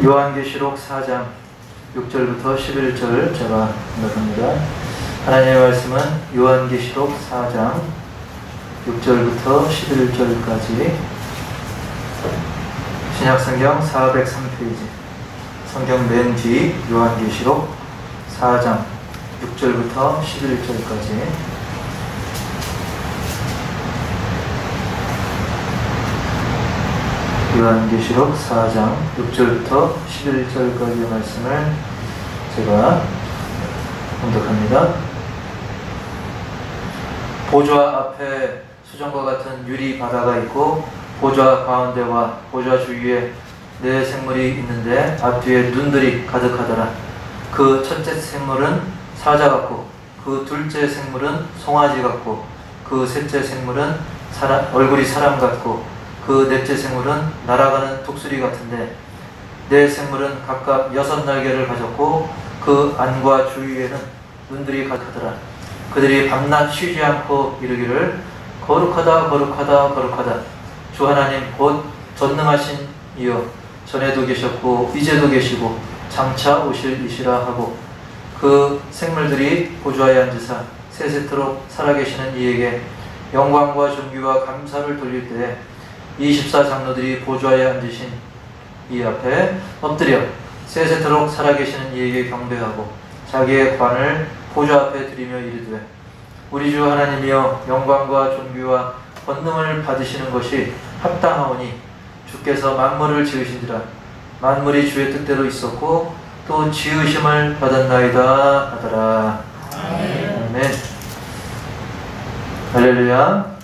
요한계시록 4장 6절부터 11절 제가 읽어봅니다. 하나님의 말씀은 요한계시록 4장 6절부터 11절까지 신약성경 403페이지 성경 맨 뒤 요한계시록 4장 6절부터 11절까지 요한계시록 4장 6절부터 11절까지의 말씀을 제가 봉독합니다. 보좌 앞에 수정과 같은 유리 바다가 있고 보좌 가운데와 보좌 주위에 네 생물이 있는데 앞뒤에 눈들이 가득하더라. 그 첫째 생물은 사자 같고 그 둘째 생물은 송아지 같고 그 셋째 생물은 얼굴이 사람 같고 그 넷째 생물은 날아가는 독수리 같은데 네 생물은 각각 6날개를 가졌고 그 안과 주위에는 눈들이 가득하더라. 그들이 밤낮 쉬지 않고 이르기를 거룩하다 거룩하다 거룩하다 주 하나님 곧 전능하신 이여 전에도 계셨고 이제도 계시고 장차 오실 이시라 하고 그 생물들이 보좌에 앉으사 세세토록 살아계시는 이에게 영광과 존귀와 감사를 돌릴 때에 24장로들이 보좌에 앉으신 이 앞에 엎드려 세세토록 살아계시는 이에게 경배하고 자기의 관을 보좌 앞에 드리며 이르되 우리 주 하나님이여 영광과 존귀와 권능을 받으시는 것이 합당하오니 주께서 만물을 지으신지라 만물이 주의 뜻대로 있었고 또 지으심을 받았나이다 하더라. 아멘. 할렐루야.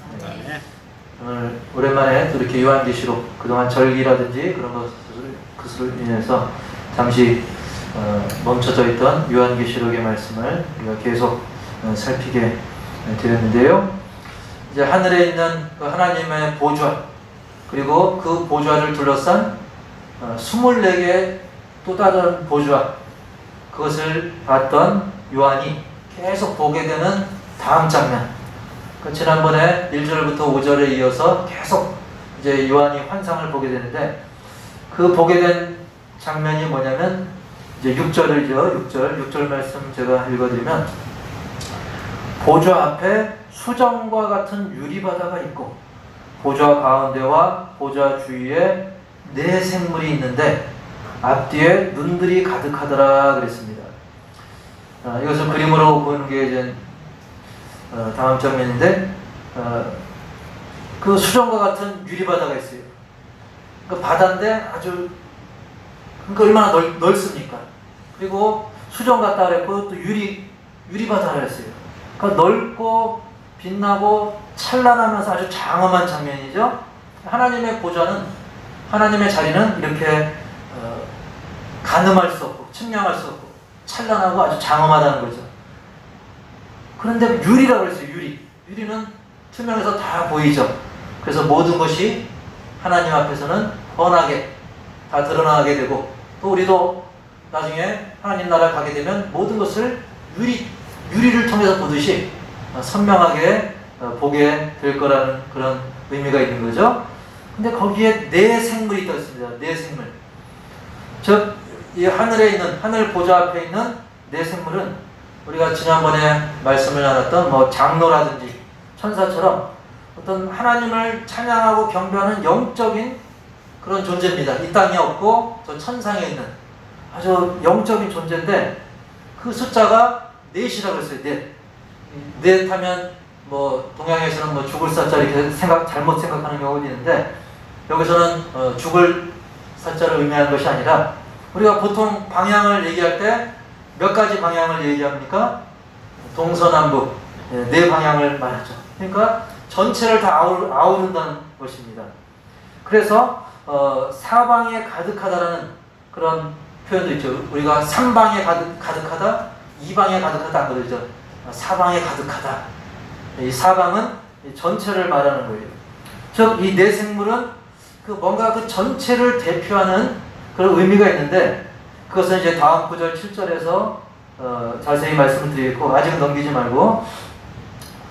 오늘 오랜만에 또 이렇게 요한계시록 그동안 절기라든지 그런 것을 인해서 잠시 멈춰져 있던 요한계시록의 말씀을 우리가 계속 살피게 되었는데요. 이제 하늘에 있는 그 하나님의 보좌 그리고 그 보좌를 둘러싼 24개의 또 다른 보좌 그것을 봤던 요한이 계속 보게 되는 다음 장면 지난번에 1절부터 5절에 이어서 계속 이제 요한이 환상을 보게 되는데 그 보게 된 장면이 뭐냐면 이제 6절이죠. 6절 말씀 제가 읽어드리면 보좌 앞에 수정과 같은 유리바다가 있고 보좌 가운데와 보좌 주위에 네 생물이 있는데 앞뒤에 눈들이 가득하더라 그랬습니다. 이것을 그림으로 보는 게 이제 다음 장면인데 그 수정과 같은 유리바다가 있어요. 그러니까 바다인데 아주 그러니까 얼마나 넓습니까? 그리고 수정 같다 그랬고 또 유리바다라 그랬어요. 그러니까 넓고 빛나고 찬란하면서 아주 장엄한 장면이죠. 하나님의 보좌는 하나님의 자리는 이렇게 가늠할 수 없고 측량할 수 없고 찬란하고 아주 장엄하다는 거죠. 그런데 유리라고 그랬어요. 유리는 투명해서 다 보이죠. 그래서 모든 것이 하나님 앞에서는 뻔하게 다 드러나게 되고 또 우리도 나중에 하나님 나라에 가게 되면 모든 것을 유리를 통해서 보듯이 선명하게 보게 될 거라는 그런 의미가 있는 거죠. 근데 거기에 네 생물이 떠 있습니다. 네 생물. 즉, 이 하늘에 있는, 하늘 보좌 앞에 있는 네 생물은 우리가 지난번에 말씀을 나눴던 장로라든지 천사처럼 어떤 하나님을 찬양하고 경배하는 영적인 그런 존재입니다. 이 땅에 없고 저 천상에 있는 아주 영적인 존재인데 그 숫자가 넷이라고 했어요. 넷 하면 동양에서는 죽을 사자 이렇게 잘못 생각하는 경우도 있는데 여기서는 죽을 사자를 의미하는 것이 아니라 우리가 보통 방향을 얘기할 때 몇 가지 방향을 얘기합니까? 동서남북 네 방향을 말하죠. 그러니까 전체를 다 아우른다는 것입니다. 그래서 사방에 가득하다라는 그런 표현도 있죠. 우리가 삼방에 가득하다, 이방에 가득하다 안 그러죠. 사방에 가득하다. 이 사방은 전체를 말하는 거예요. 즉 이 네 생물은 뭔가 그 전체를 대표하는 그런 의미가 있는데 그것은 이제 다음 9절 7절에서 자세히 말씀을 드리고 아직 넘기지 말고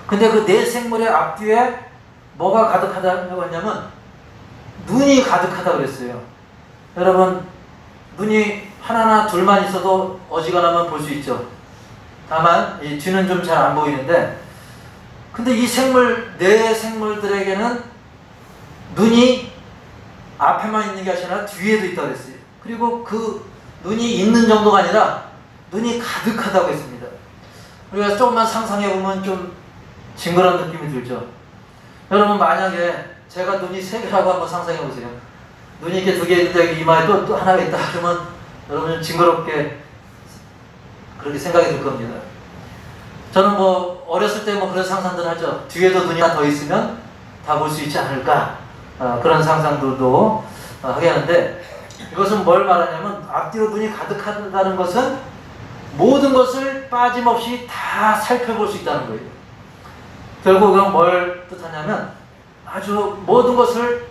근데 그 네 생물의 앞뒤에 뭐가 가득하다고 했냐면 눈이 가득하다고 그랬어요. 여러분 눈이 하나나 둘만 있어도 어지간하면 볼 수 있죠. 다만 이 뒤는 좀 잘 안 보이는데, 근데 이 생물, 내 생물들에게는 눈이 앞에만 있는 게 아니라 뒤에도 있다고 했어요. 그리고 그 눈이 있는 정도가 아니라 눈이 가득하다고 했습니다. 우리가 조금만 상상해보면 좀 징그러운 느낌이 들죠. 여러분, 만약에 제가 눈이 3개라고 한번 상상해보세요. 눈이 이렇게 2개 있는데 이마에 또 하나가 있다 그러면 여러분 징그럽게 그렇게 생각이 들 겁니다. 저는 뭐 어렸을 때 뭐 그런 상상들 하죠. 뒤에도 눈이 하나 더 있으면 다 볼 수 있지 않을까, 그런 상상들도 하게 하는데, 이것은 뭘 말하냐면 앞뒤로 눈이 가득하다는 것은 모든 것을 빠짐없이 다 살펴볼 수 있다는 거예요. 결국은 뭘 뜻하냐면 아주 모든 것을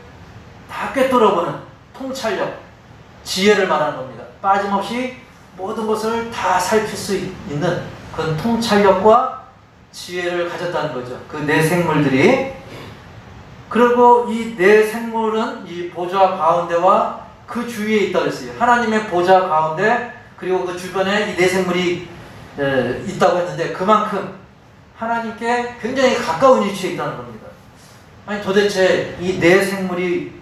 다 꿰뚫어보는 통찰력, 지혜를 말하는 겁니다. 빠짐없이 모든 것을 다 살필 수 있는 그런 통찰력과 지혜를 가졌다는 거죠. 그 네 생물들이. 그리고 이 네 생물은 이 보좌 가운데와 그 주위에 있다고 했어요. 하나님의 보좌 가운데 그리고 그 주변에 이 네 생물이 있다고 했는데, 그만큼 하나님께 굉장히 가까운 위치에 있다는 겁니다. 아니, 도대체 이 네 생물이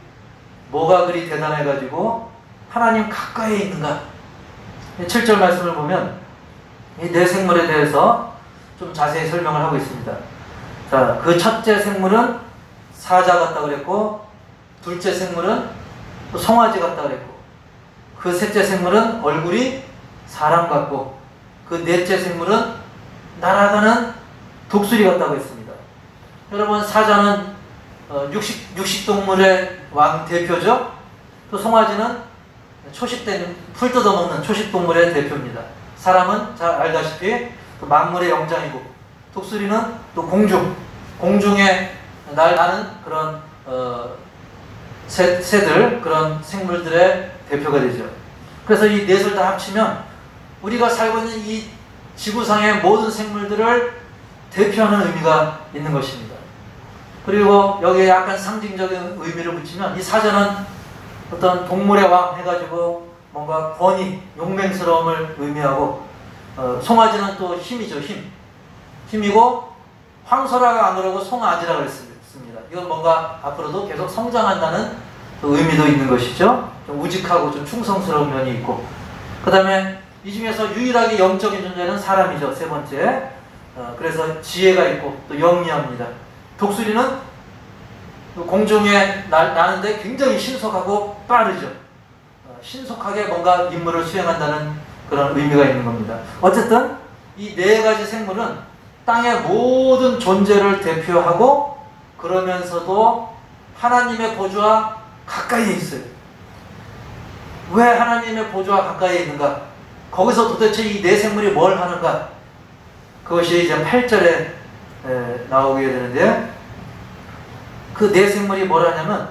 뭐가 그리 대단해가지고 하나님 가까이에 있는가? 7절 말씀을 보면 이 네 생물에 대해서 좀 자세히 설명을 하고 있습니다. 자, 그 첫째 생물은 사자 같다고 그랬고, 둘째 생물은 송아지 같다고 그랬고, 그 셋째 생물은 얼굴이 사람 같고, 그 넷째 생물은 날아가는 독수리 같다고 했습니다. 여러분, 사자는 육식동물의 왕 대표죠. 또 송아지는 초식된 풀 뜯어먹는 초식동물의 대표입니다. 사람은 잘 알다시피 또 만물의 영장이고, 독수리는 또 공중에 나는 그런 새들, 그런 생물들의 대표가 되죠. 그래서 이 넷을 다 합치면 우리가 살고 있는 이 지구상의 모든 생물들을 대표하는 의미가 있는 것입니다. 그리고 여기에 약간 상징적인 의미를 붙이면 이 사자는 어떤 동물의 왕 해가지고 뭔가 권위, 용맹스러움을 의미하고, 송아지는 또 힘이죠. 힘이고, 황소라고 안 그러고 송아지라고 그랬습니다. 이건 뭔가 앞으로도 계속 성장한다는 의미도 있는 것이죠. 좀 우직하고 좀 충성스러운 면이 있고, 그 다음에 이 중에서 유일하게 영적인 존재는 사람이죠. 세 번째. 그래서 지혜가 있고 또 영리합니다. 독수리는 공중에 나는데 굉장히 신속하고 빠르죠. 신속하게 뭔가 임무를 수행한다는 그런 의미가 있는 겁니다. 어쨌든 이 네 가지 생물은 땅의 모든 존재를 대표하고, 그러면서도 하나님의 보좌와 가까이에 있어요. 왜 하나님의 보좌와 가까이에 있는가? 거기서 도대체 이 네 생물이 뭘 하는가? 그것이 이제 8절에 나오게 되는데, 그 네 생물이 뭘 하냐면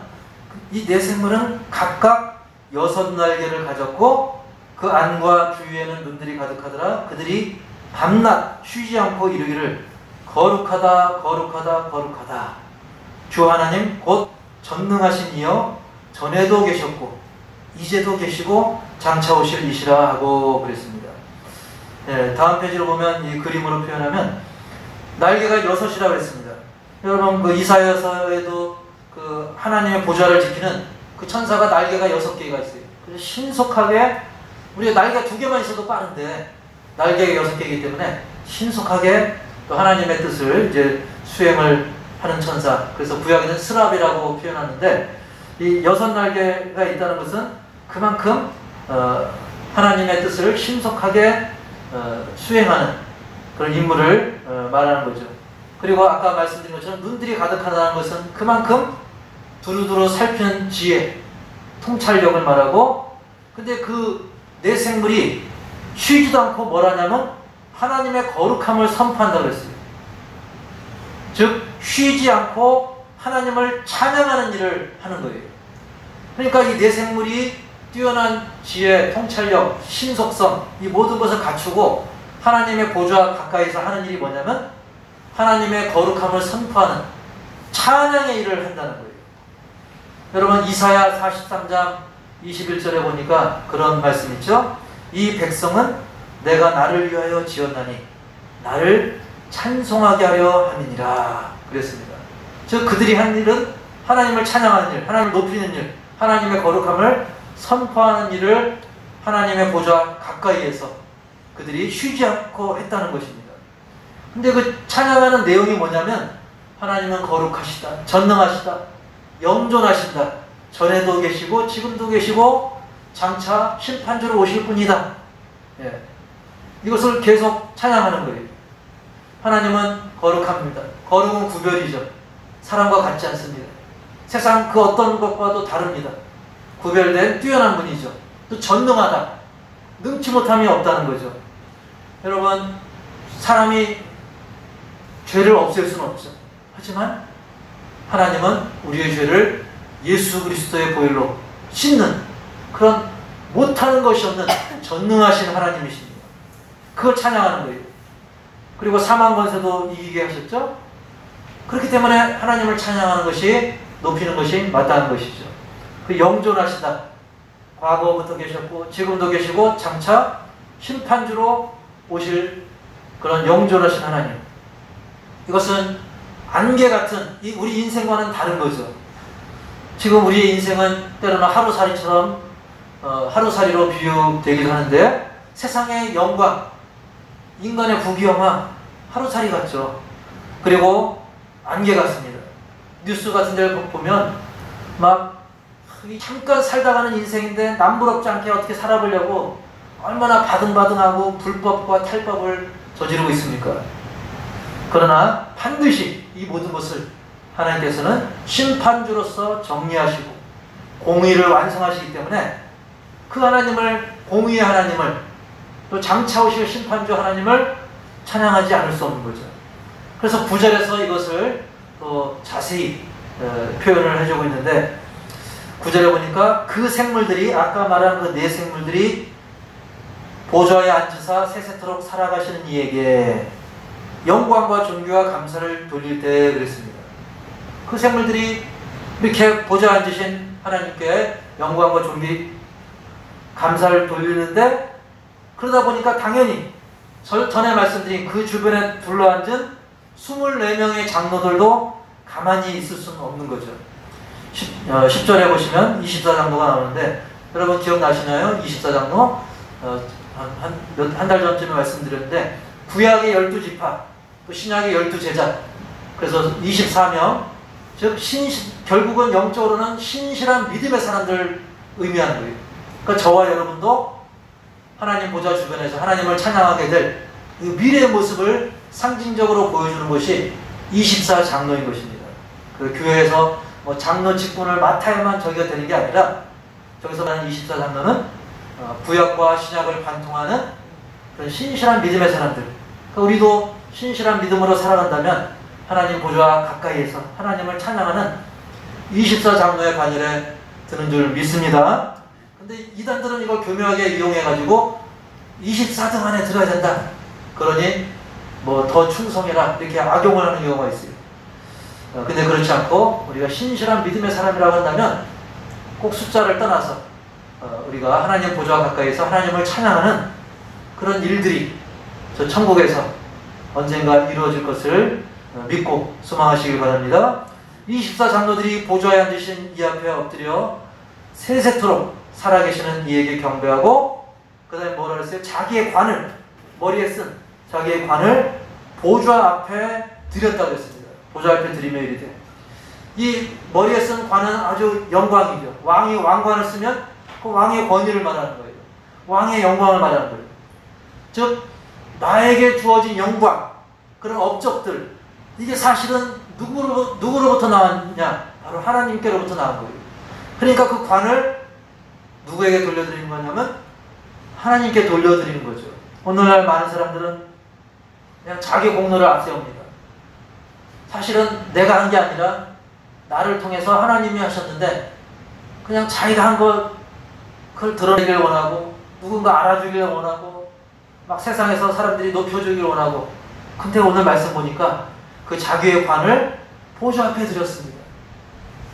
이 네 생물은 각각 6날개를 가졌고, 그 안과 주위에는 눈들이 가득하더라. 그들이 밤낮 쉬지 않고 이르기를 거룩하다 거룩하다 거룩하다, 주 하나님 곧 전능하신 이여 전에도 계셨고 이제도 계시고 장차 오실 이시라 하고 그랬습니다. 다음 페이지로 보면 이 그림으로 표현하면 날개가 6이라고 했습니다. 여러분, 그 이사야서에도 그 하나님의 보좌를 지키는 그 천사가 날개가 6개가 있어요. 그래서 신속하게, 우리가 날개가 2개만 있어도 빠른데 날개가 6개이기 때문에 신속하게 또 하나님의 뜻을 이제 수행을 하는 천사, 그래서 구약에는 스랍이라고 표현하는데, 이 6날개가 있다는 것은 그만큼 하나님의 뜻을 신속하게 수행하는 그런 인물을 말하는 거죠. 그리고 아까 말씀드린 것처럼 눈들이 가득하다는 것은 그만큼 두루두루 살피는 지혜, 통찰력을 말하고, 근데 그 네 생물이 쉬지도 않고 뭘 하냐면 하나님의 거룩함을 선포한다고 했어요. 즉 쉬지 않고 하나님을 찬양하는 일을 하는 거예요. 그러니까 이 네 생물이 뛰어난 지혜, 통찰력, 신속성, 이 모든 것을 갖추고 하나님의 보좌 가까이서 하는 일이 뭐냐면 하나님의 거룩함을 선포하는 찬양의 일을 한다는 거예요. 여러분, 이사야 43장 21절에 보니까 그런 말씀 있죠. 이 백성은 내가 나를 위하여 지었나니 나를 찬송하게 하려 함이니라 그랬습니다. 즉 그들이 한 일은 하나님을 찬양하는 일, 하나님을 높이는 일, 하나님의 거룩함을 선포하는 일을 하나님의 보좌 가까이에서 그들이 쉬지 않고 했다는 것입니다. 근데 그 찬양하는 내용이 뭐냐면 하나님은 거룩하시다, 전능하시다, 영존하신다, 전에도 계시고 지금도 계시고 장차 심판주로 오실 분이다. 예. 이것을 계속 찬양하는 거예요. 하나님은 거룩합니다. 거룩은 구별이죠. 사람과 같지 않습니다. 세상 그 어떤 것과도 다릅니다. 구별된 뛰어난 분이죠. 또 전능하다. 능치 못함이 없다는 거죠. 여러분, 사람이 죄를 없앨 수는 없죠. 하지만 하나님은 우리의 죄를 예수 그리스도의 보혈로 씻는 그런 못하는 것이 없는 전능하신 하나님이십니다. 그걸 찬양하는 거예요. 그리고 사망 권세도 이기게 하셨죠. 그렇기 때문에 하나님을 찬양하는 것이, 높이는 것이 마땅한 것이죠. 그 영존하시다. 과거부터 계셨고 지금도 계시고 장차 심판주로 오실 그런 영존하신 하나님. 이것은 안개 같은 우리 인생과는 다른 거죠. 지금 우리의 인생은 때로는 하루살이처럼 하루살이로 비유되기도 하는데 세상의 영광, 인간의 부귀영화 하루살이 같죠. 그리고 안개 같습니다. 뉴스 같은 데를 보면 막 잠깐 살다가는 인생인데 남부럽지 않게 어떻게 살아보려고 얼마나 바등바등하고 불법과 탈법을 저지르고 있습니까? 그러나 반드시 이 모든 것을 하나님께서는 심판주로서 정리하시고 공의를 완성하시기 때문에 그 하나님을, 공의의 하나님을, 또 장차 오실 심판주 하나님을 찬양하지 않을 수 없는 거죠. 그래서 9절에서 이것을 또 자세히 표현을 해주고 있는데 9절에 보니까 그 생물들이, 아까 말한 그 네 생물들이 보좌에 앉으사 세세토록 살아가시는 이에게 영광과 존귀와 감사를 돌릴 때 그랬습니다. 그 생물들이 이렇게 보좌에 앉으신 하나님께 영광과 존귀, 감사를 돌리는데 그러다 보니까 당연히 전에 말씀드린 그 주변에 둘러앉은 24명의 장로들도 가만히 있을 수는 없는 거죠. 10절에 보시면 24장로가 나오는데 여러분 기억나시나요? 24장로 한 달 전쯤에 말씀드렸는데 구약의 12지파 또 신약의 12제자 그래서 24명 즉 결국은 영적으로는 신실한 믿음의 사람들을 의미하는 거예요. 그러니까 저와 여러분도 하나님 보좌 주변에서 하나님을 찬양하게 될 그 미래의 모습을 상징적으로 보여주는 것이 24장로인 것입니다. 그 교회에서 뭐 장로 직분을 맡아야만 저기가 되는 게 아니라 저기서 말하는 24장로는 구약과 신약을 관통하는 그런 신실한 믿음의 사람들. 그러니까 우리도 신실한 믿음으로 살아간다면 하나님 보좌 가까이에서 하나님을 찬양하는 24장로의 반열에 드는 줄 믿습니다. 근데 이단들은 이걸 교묘하게 이용해가지고 24등 안에 들어야 된다. 그러니 뭐 더 충성해라 이렇게 악용을 하는 경우가 있어요. 근데 그렇지 않고 우리가 신실한 믿음의 사람이라고 한다면 꼭 숫자를 떠나서 우리가 하나님 보좌 가까이서 하나님을 찬양하는 그런 일들이 저 천국에서 언젠가 이루어질 것을 믿고 소망하시길 바랍니다. 24장로들이 보좌에 앉으신 이 앞에 엎드려 세세토록 살아계시는 이에게 경배하고 그 다음에 뭐라 그랬어요? 자기의 관을 머리에 쓴 자기의 관을 보좌 앞에 드렸다고 했습니다. 보좌 앞에 드리며 이르되 이 머리에 쓴 관은 아주 영광이죠. 왕이 왕관을 쓰면 그 왕의 권위를 말하는 거예요. 왕의 영광을 말하는 거예요. 즉 나에게 주어진 영광 그런 업적들 이게 사실은 누구로부터 나왔냐? 바로 하나님께로부터 나온 거예요. 그러니까 그 관을 누구에게 돌려드리는 거냐면 하나님께 돌려드리는 거죠. 오늘날 많은 사람들은 그냥 자기 공로를 앞세웁니다. 사실은 내가 한 게 아니라 나를 통해서 하나님이 하셨는데 그냥 자기가 한 것 그걸 드러내길 원하고 누군가 알아주길 원하고 막 세상에서 사람들이 높여주길 원하고 근데 오늘 말씀 보니까 그 자기의 관을 보좌 앞에 드렸습니다.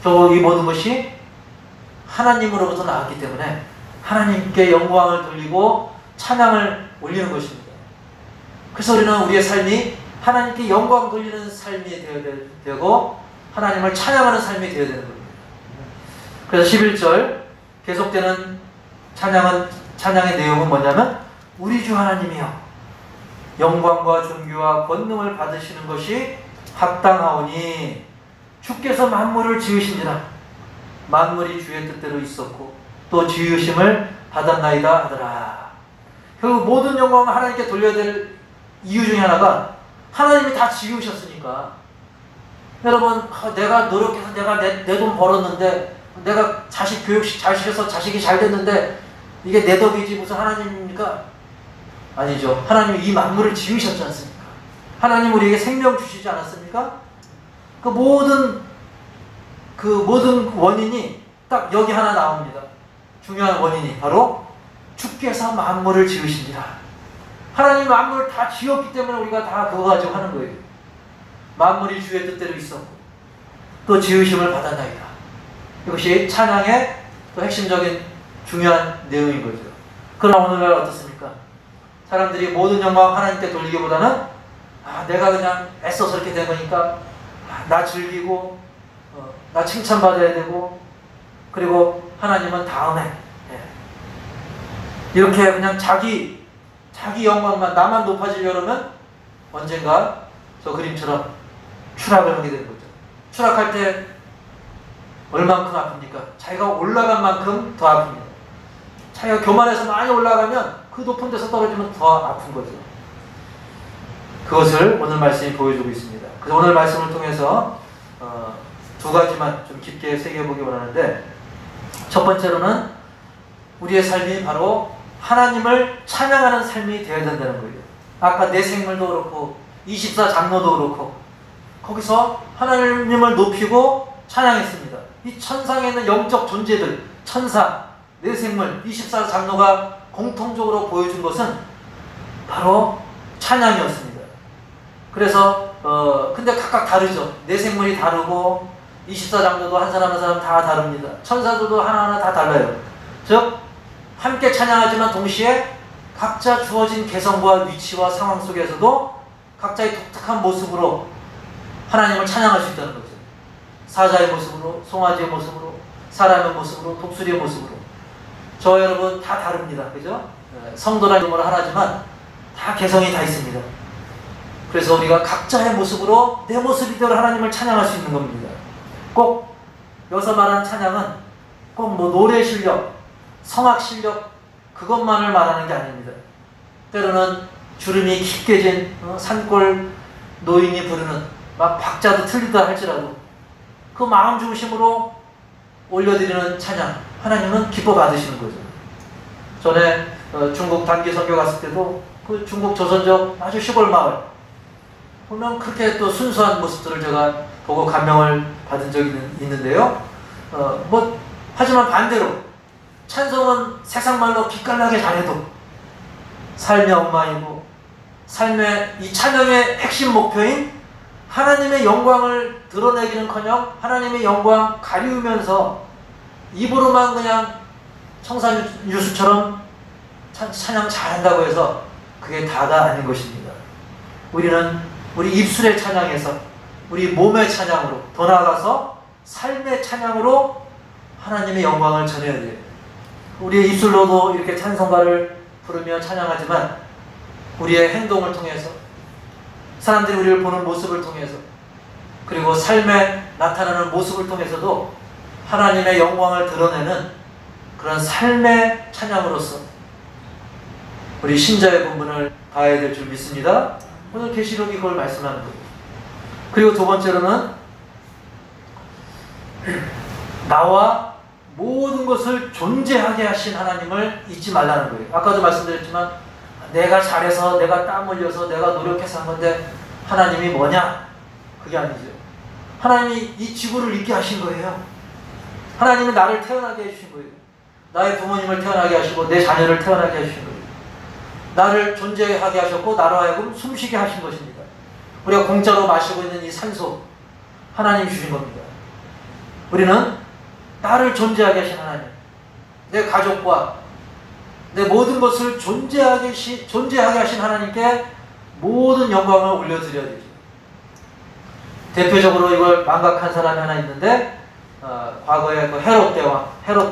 결국 이 모든 것이 하나님으로부터 나왔기 때문에 하나님께 영광을 돌리고 찬양을 올리는 것입니다. 그래서 우리는 우리의 삶이 하나님께 영광 돌리는 삶이 되어야 되고 하나님을 찬양하는 삶이 되어야 되는 겁니다. 그래서 11절 계속되는 찬양의 내용은 뭐냐면 우리 주 하나님이여 영광과 존귀와 권능을 받으시는 것이 합당하오니 주께서 만물을 지으신지라 만물이 주의 뜻대로 있었고 또 지으심을 받았나이다 하더라. 결국 모든 영광을 하나님께 돌려야 될 이유 중에 하나가 하나님이 다 지으셨으니까. 여러분, 내가 노력해서 내가 내 돈 벌었는데 내가 자식 교육식 잘 시켜서 자식이 잘 됐는데 이게 내 덕이지 무슨 하나님입니까? 아니죠. 하나님이 이 만물을 지으셨지 않습니까? 하나님 우리에게 생명 주시지 않았습니까? 그 모든 원인이 딱 여기 하나 나옵니다. 중요한 원인이 바로 주께서 만물을 지으십니다. 하나님 만물을 다 지었기 때문에 우리가 다 그거 가지고 하는 거예요. 만물이 주의 뜻대로 있었고 또 지으심을 받았나이다. 이것이 찬양의 또 핵심적인 중요한 내용인 거죠. 그러나 오늘날 어떻습니까? 사람들이 모든 영광 하나님께 돌리기보다는 내가 그냥 애써서 이렇게 된 거니까 나 즐기고 나 칭찬받아야 되고 그리고 하나님은 다음에 이렇게 그냥 자기 영광만 나만 높아지려면 언젠가 저 그림처럼 추락을 하게 되는 거죠. 추락할 때 얼만큼 아픕니까? 자기가 올라간 만큼 더 아픕니다. 자기가 교만해서 많이 올라가면 그 높은 데서 떨어지면 더 아픈 거죠. 그것을 오늘 말씀이 보여주고 있습니다. 그래서 오늘 말씀을 통해서 두 가지만 좀 깊게 새겨보기 원하는데, 첫 번째로는 우리의 삶이 바로 하나님을 찬양하는 삶이 되어야 된다는 거예요. 아까 내 생물도 그렇고 24장로도 그렇고 거기서 하나님을 높이고 찬양했습니다. 이 천상에 있는 영적 존재들, 천사, 내 생물, 24장로가 공통적으로 보여준 것은 바로 찬양이었습니다. 그래서 근데 각각 다르죠. 내 생물이 다르고 24장로도 한 사람 한 사람 다 다릅니다. 천사들도 하나하나 다 달라요. 즉 함께 찬양하지만 동시에 각자 주어진 개성과 위치와 상황 속에서도 각자의 독특한 모습으로 하나님을 찬양할 수 있다는 거죠. 사자의 모습으로, 송아지의 모습으로, 사람의 모습으로, 독수리의 모습으로. 저 여러분 다 다릅니다. 그죠? 성도라는 이름으로 하나지만 다 개성이 다 있습니다. 그래서 우리가 각자의 모습으로 내 모습 이대로 하나님을 찬양할 수 있는 겁니다. 꼭 여기서 말하는 찬양은 꼭 뭐 노래 실력, 성악 실력 그것만을 말하는 게 아닙니다. 때로는 주름이 깊게 진 산골 노인이 부르는 막 박자도 틀리다 할지라도 그 마음 중심으로 올려드리는 찬양, 하나님은 기뻐 받으시는 거죠. 전에 중국 단기 선교 갔을 때도 그 중국 조선족 아주 시골 마을 보면 그렇게 또 순수한 모습들을 제가 보고 감명을 받은 적이 있는데요. 하지만 반대로 찬송은 세상 말로 기깔나게 잘해도 삶의 엉망이고 삶의 이 찬양의 핵심 목표인 하나님의 영광을 드러내기는커녕 하나님의 영광 가리우면서 입으로만 그냥 청산유수처럼 찬양 잘한다고 해서 그게 다가 아닌 것입니다. 우리는 우리 입술의 찬양에서 우리 몸의 찬양으로 더 나아가서 삶의 찬양으로 하나님의 영광을 전해야 돼요. 우리의 입술로도 이렇게 찬송가를 부르며 찬양하지만 우리의 행동을 통해서 사람들이 우리를 보는 모습을 통해서 그리고 삶에 나타나는 모습을 통해서도 하나님의 영광을 드러내는 그런 삶의 찬양으로서 우리 신자의 본분을 다해야 될 줄 믿습니다. 오늘 계시록이 그걸 말씀하는 거예요. 그리고 두 번째로는 나와 모든 것을 존재하게 하신 하나님을 잊지 말라는 거예요. 아까도 말씀드렸지만 내가 잘해서 내가 땀 흘려서 내가 노력해서 한 건데 하나님이 뭐냐? 그게 아니죠. 하나님이 이 지구를 있게 하신 거예요. 하나님은 나를 태어나게 해주신 거예요. 나의 부모님을 태어나게 하시고 내 자녀를 태어나게 해주신 거예요. 나를 존재하게 하셨고 나로 하여금 숨쉬게 하신 것입니다. 우리가 공짜로 마시고 있는 이 산소 하나님 주신 겁니다. 우리는 나를 존재하게 하신 하나님, 내 가족과 내 모든 것을 존재하게 하신 하나님께 모든 영광을 올려드려야 되죠. 대표적으로 이걸 망각한 사람이 하나 있는데, 과거에 그 헤롯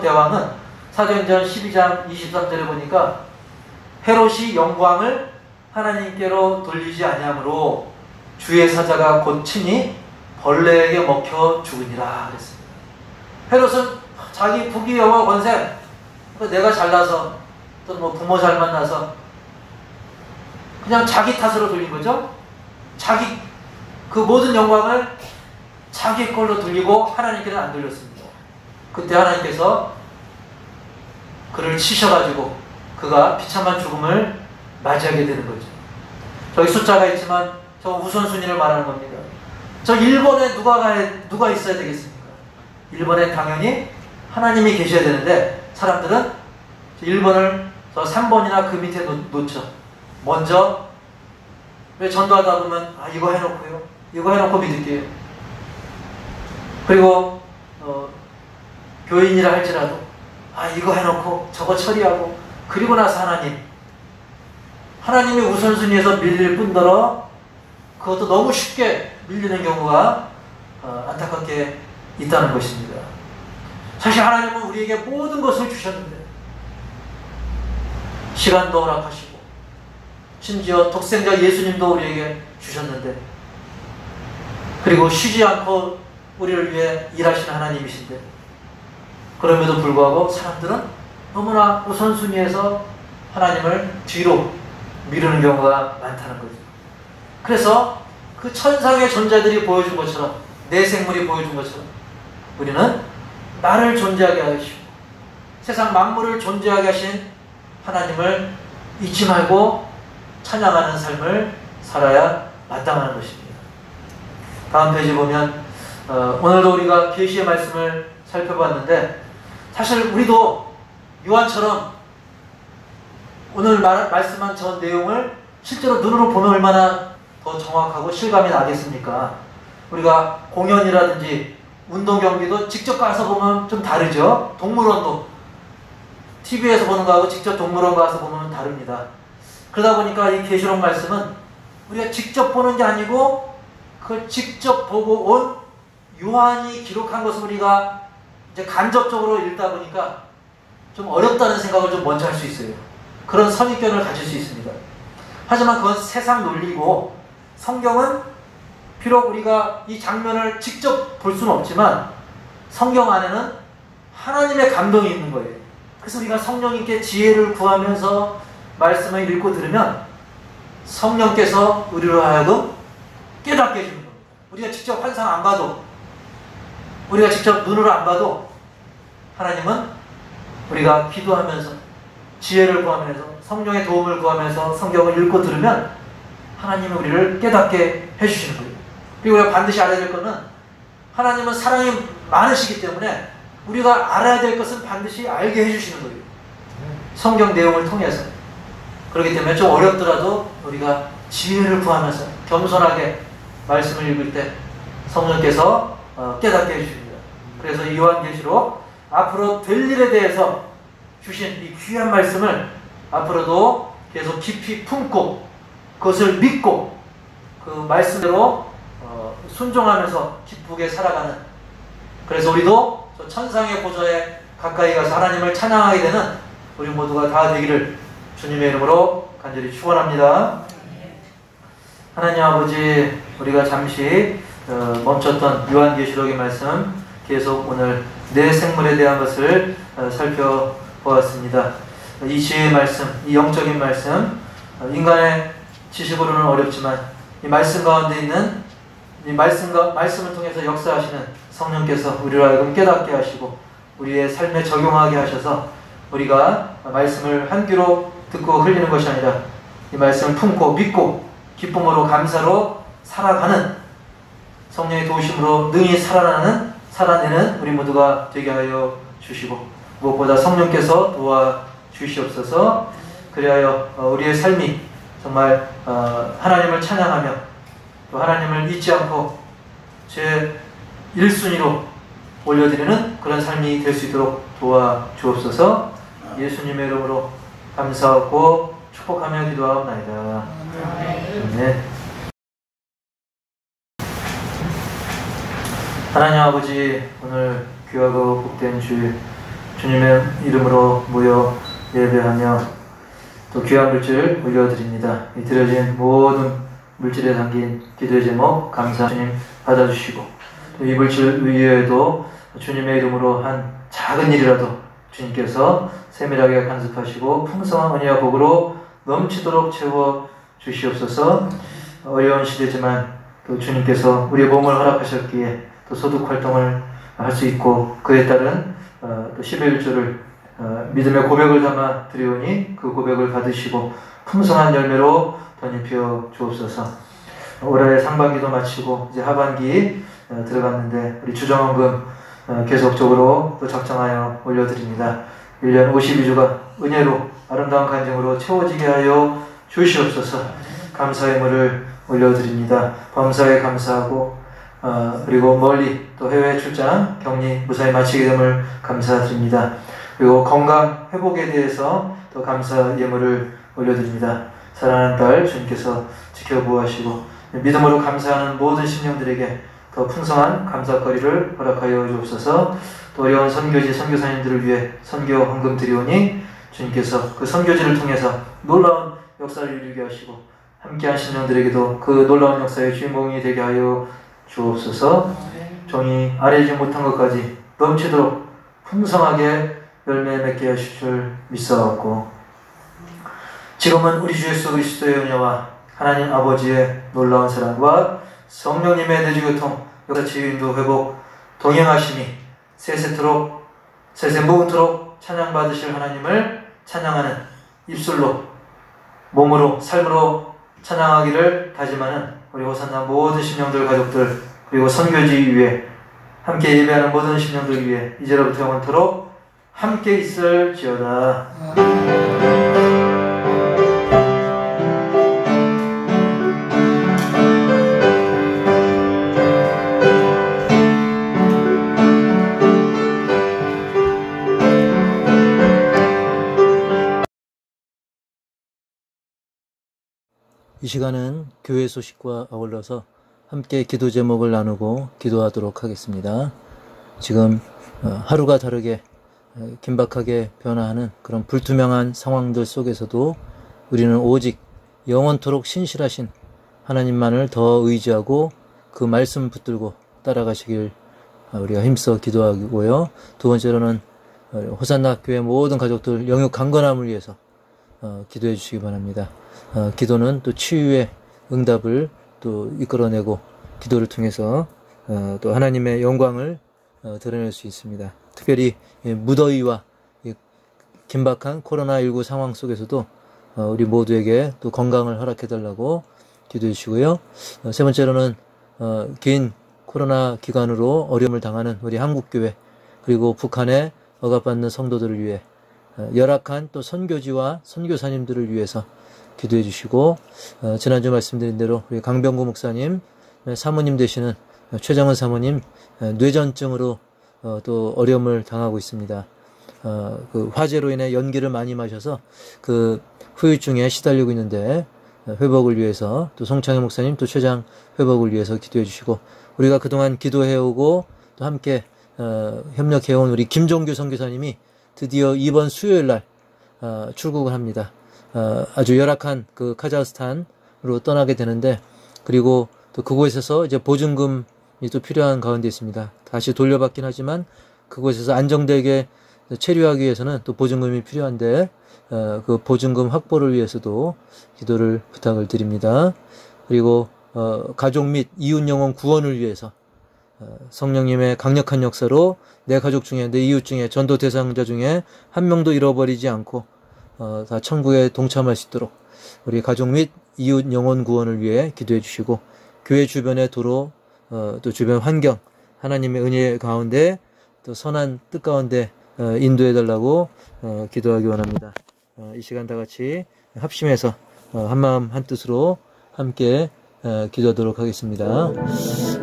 대왕은 사도행전 12장 23절에 보니까 헤롯이 영광을 하나님께로 돌리지 아니하므로 주의 사자가 곧 친히 벌레에게 먹혀 죽으니라 그랬습니다. 헤롯은 자기 부귀 영화 권세, 내가 잘나서 또는 뭐 부모 잘 만나서 그냥 자기 탓으로 돌린 거죠. 자기 그 모든 영광을 자기 걸로 돌리고 하나님께는 안 돌렸습니다. 그때 하나님께서 그를 치셔가지고 그가 비참한 죽음을 맞이하게 되는 거죠. 저기 숫자가 있지만 저 우선순위를 말하는 겁니다. 저 1번에 누가 있어야 되겠습니까? 1번에 당연히 하나님이 계셔야 되는데 사람들은 1번을 저 3번이나 그 밑에 놓죠. 먼저 왜 전도하다 보면 이거 해놓고요, 이거 해놓고 믿을게요. 그리고 교인이라 할지라도 이거 해놓고 저거 처리하고 그리고 나서 하나님이 우선순위에서 밀릴 뿐더러 그것도 너무 쉽게 밀리는 경우가 안타깝게 있다는 것입니다. 사실 하나님은 우리에게 모든 것을 주셨는데 시간도 허락하시고 심지어 독생자 예수님도 우리에게 주셨는데, 그리고 쉬지 않고 우리를 위해 일하시는 하나님이신데, 그럼에도 불구하고 사람들은 너무나 우선순위에서 하나님을 뒤로 미루는 경우가 많다는 거죠. 그래서 그 천상의 존재들이 보여준 것처럼, 내 생물이 보여준 것처럼 우리는 나를 존재하게 하시고 세상 만물을 존재하게 하신 하나님을 잊지 말고 찬양하는 삶을 살아야 마땅한 것입니다. 다음 페이지 보면 오늘도 우리가 계시의 말씀을 살펴봤는데, 사실 우리도 요한처럼 오늘 말씀한 저 내용을 실제로 눈으로 보면 얼마나 더 정확하고 실감이 나겠습니까? 우리가 공연이라든지 운동 경기도 직접 가서 보면 좀 다르죠. 동물원도 TV에서 보는 거하고 직접 동물원 가서 보면 다릅니다. 그러다 보니까 이 계시록 말씀은 우리가 직접 보는 게 아니고 그걸 직접 보고 온 요한이 기록한 것을 우리가 이제 간접적으로 읽다 보니까 좀 어렵다는 생각을 좀 먼저 할 수 있어요. 그런 선입견을 가질 수 있습니다. 하지만 그건 세상 논리고, 성경은 비록 우리가 이 장면을 직접 볼 수는 없지만 성경 안에는 하나님의 감동이 있는 거예요. 그래서 우리가 성령님께 지혜를 구하면서 말씀을 읽고 들으면 성령께서 우리로 하여금 깨닫게 해주는 겁니다. 우리가 직접 환상 안 봐도, 우리가 직접 눈으로 안 봐도 하나님은 우리가 기도하면서 지혜를 구하면서 성령의 도움을 구하면서 성경을 읽고 들으면 하나님은 우리를 깨닫게 해주시는 거예요. 그리고 우리가 반드시 알아야 될 것은 하나님은 사랑이 많으시기 때문에 우리가 알아야 될 것은 반드시 알게 해주시는 거예요. 성경 내용을 통해서. 그렇기 때문에 좀 어렵더라도 우리가 지혜를 구하면서 겸손하게 말씀을 읽을 때 성령께서 깨닫게 해주십니다. 그래서 이 요한계시록 앞으로 될 일에 대해서 주신 이 귀한 말씀을 앞으로도 계속 깊이 품고 그것을 믿고 그 말씀대로 순종하면서 기쁘게 살아가는, 그래서 우리도 저 천상의 보좌에 가까이 가서 하나님을 찬양하게 되는 우리 모두가 다 되기를 주님의 이름으로 간절히 축원합니다. 하나님 아버지, 우리가 잠시 멈췄던 요한계시록의 말씀 계속 오늘 내 생물에 대한 것을 살펴보았습니다. 이 지혜의 말씀, 이 영적인 말씀, 인간의 지식으로는 어렵지만 이 말씀 가운데 있는 이 말씀을 통해서 역사하시는 성령께서 우리를 하여금 깨닫게 하시고 우리의 삶에 적용하게 하셔서 우리가 말씀을 한 귀로 듣고 흘리는 것이 아니라 이 말씀을 품고 믿고 기쁨으로 감사로 살아가는, 성령의 도우심으로 능히 살아내는 우리 모두가 되게 하여 주시고, 무엇보다 성령께서 도와주시옵소서. 그리하여 우리의 삶이 정말 하나님을 찬양하며 또 하나님을 잊지 않고 제 1순위로 올려드리는 그런 삶이 될 수 있도록 도와주옵소서. 예수님의 이름으로 감사하고 축복하며 기도하옵나이다. 아멘. 하나님 아버지, 오늘 귀하고 복된 주일 주님의 이름으로 모여 예배하며 또 귀한 물질 올려드립니다. 이 드려진 모든 물질에 담긴 기도의 제목 감사 주님 받아주시고, 또 이 물질 위에도 주님의 이름으로 한 작은 일이라도 주님께서 세밀하게 간섭하시고 풍성한 은혜와 복으로 넘치도록 채워 주시옵소서. 어려운 시대지만 또 주님께서 우리의 몸을 허락하셨기에 또 소득 활동을 할 수 있고, 그에 따른 또 11조를 믿음의 고백을 담아 드리오니 그 고백을 받으시고 풍성한 열매로 덧입혀 주옵소서. 올해 상반기도 마치고 이제 하반기 들어갔는데 우리 주정원금 계속적으로 또 적정하여 올려드립니다. 1년 52주가 은혜로 아름다운 간증으로 채워지게 하여 주시옵소서. 감사의 물을 올려드립니다. 범사에 감사하고 그리고 멀리 또 해외 출장 격리 무사히 마치게 됨을 감사드립니다. 그리고 건강 회복에 대해서 또 감사 예물을 올려드립니다. 사랑하는 딸 주님께서 지켜보시고 믿음으로 감사하는 모든 심령들에게 더 풍성한 감사거리를 허락하여 주옵소서. 또 어려운 선교지 선교사님들을 위해 선교 헌금 드리오니 주님께서 그 선교지를 통해서 놀라운 역사를 이루게 하시고 함께한 심령들에게도 그 놀라운 역사의 주인공이 되게 하여 주옵소서. 종이 아뢰지 못한 것까지 넘치도록 풍성하게 열매 맺게 하실 줄 믿사옵고, 지금은 우리 주 예수 그리스도의 은혜와 하나님 아버지의 놀라운 사랑과 성령님의 내주교통 역사 치유인도 회복 동행하심이 세세토록 세세무근토록 찬양받으실 하나님을 찬양하는 입술로 몸으로 삶으로 찬양하기를 다짐하는 우리 호산나 모든 심령들 가족들, 그리고 선교지 위에 함께 예배하는 모든 심령들 위해 이제로부터 영원토록 함께 있을지어다. 이 시간은 교회 소식과 아울러서 함께 기도 제목을 나누고 기도하도록 하겠습니다. 지금 하루가 다르게 긴박하게 변화하는 그런 불투명한 상황들 속에서도 우리는 오직 영원토록 신실하신 하나님만을 더 의지하고 그 말씀 붙들고 따라가시길 우리가 힘써 기도하고요. 두 번째로는 호산나 교회 모든 가족들 영육 강건함을 위해서 기도해 주시기 바랍니다. 기도는 또 치유의 응답을 또 이끌어내고 기도를 통해서 또 하나님의 영광을 드러낼 수 있습니다. 특별히 무더위와 긴박한 코로나19 상황 속에서도 우리 모두에게 또 건강을 허락해 달라고 기도해 주시고요. 세 번째로는 긴 코로나 기간으로 어려움을 당하는 우리 한국교회, 그리고 북한에 억압받는 성도들을 위해 열악한 또 선교지와 선교사님들을 위해서 기도해 주시고, 지난주 말씀드린 대로 우리 강병구 목사님 사모님 되시는 최정은 사모님 뇌전증으로 또 어려움을 당하고 있습니다. 그 화재로 인해 연기를 많이 마셔서 그 후유증에 시달리고 있는데 회복을 위해서, 또 송창희 목사님 또 췌장 회복을 위해서 기도해 주시고, 우리가 그동안 기도해오고 또 함께 협력해온 우리 김종규 선교사님이 드디어 이번 수요일 날 출국을 합니다. 아주 열악한 그 카자흐스탄으로 떠나게 되는데, 그리고 또 그곳에서 이제 보증금이 또 필요한 가운데 있습니다. 다시 돌려받긴 하지만 그곳에서 안정되게 체류하기 위해서는 또 보증금이 필요한데 그 보증금 확보를 위해서도 기도를 부탁을 드립니다. 그리고 가족 및 이웃 영혼 구원을 위해서 성령님의 강력한 역사로 내 가족 중에, 내 이웃 중에, 전도 대상자 중에 한 명도 잃어버리지 않고 다 천국에 동참할 수 있도록 우리 가족 및 이웃 영혼 구원을 위해 기도해 주시고, 교회 주변의 도로 또 주변 환경 하나님의 은혜 가운데 또 선한 뜻 가운데 인도해 달라고 기도하기 원합니다. 이 시간 다 같이 합심해서 한마음 한뜻으로 함께 기도하도록 하겠습니다.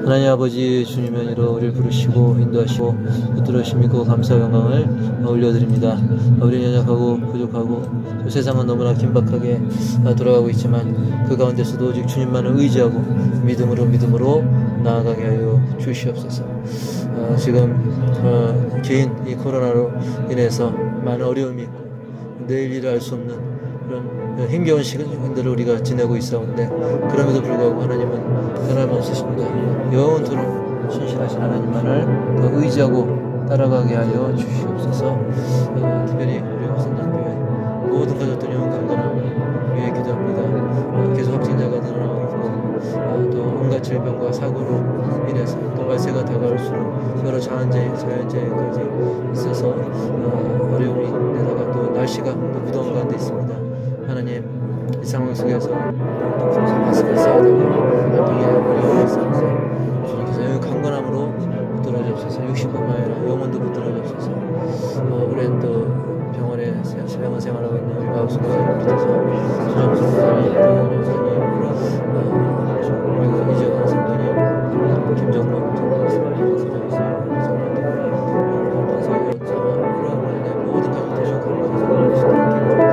하나님 아버지, 주님의 은혜로 우리를 부르시고 인도하시고 붙들어 주시고 감사 영광을 올려드립니다. 우리는 연약하고 부족하고 세상은 너무나 긴박하게 돌아가고 있지만 그 가운데서도 오직 주님만을 의지하고 믿음으로 나아가게 하여 주시옵소서. 지금 긴 이 코로나로 인해서 많은 어려움이 있고 내일 일을 알 수 없는 그런 힘겨운 시간들을 우리가 지내고 있사온데, 그럼에도 불구하고 하나님은 변함없으십니다. 영원토록 신실하신 하나님만을 더 의지하고 따라가게 하여 주시옵소서. 특별히 우리 화산장교회 모든 가족들 영원 강건함을 위해 기도합니다. 계속 확진자가 늘어나고 있고 또 온갖 질병과 사고로 인해서 또 말세가 다가올수록 여러 자연재해까지 있어서 어려움이, 또 날씨가 또 무더운 가운데 있습니다. 하나님, 이 상황 속에서 마스크를 써야 되고 활동에 어려움이 있어서 주님께서 여기 강건함으로 붙들어 주옵소서. 육신뿐만 아니라 영혼도 붙들어 주옵소서. 오랜 또 병원 생활하고 있는 우리 마우스 교사를 비롯해서 수정수 교사님, 동원 교사님, 그리고 이재관 선생님, 김정록 선생님, 모든 가족들 중 강건해서 주시옵소서.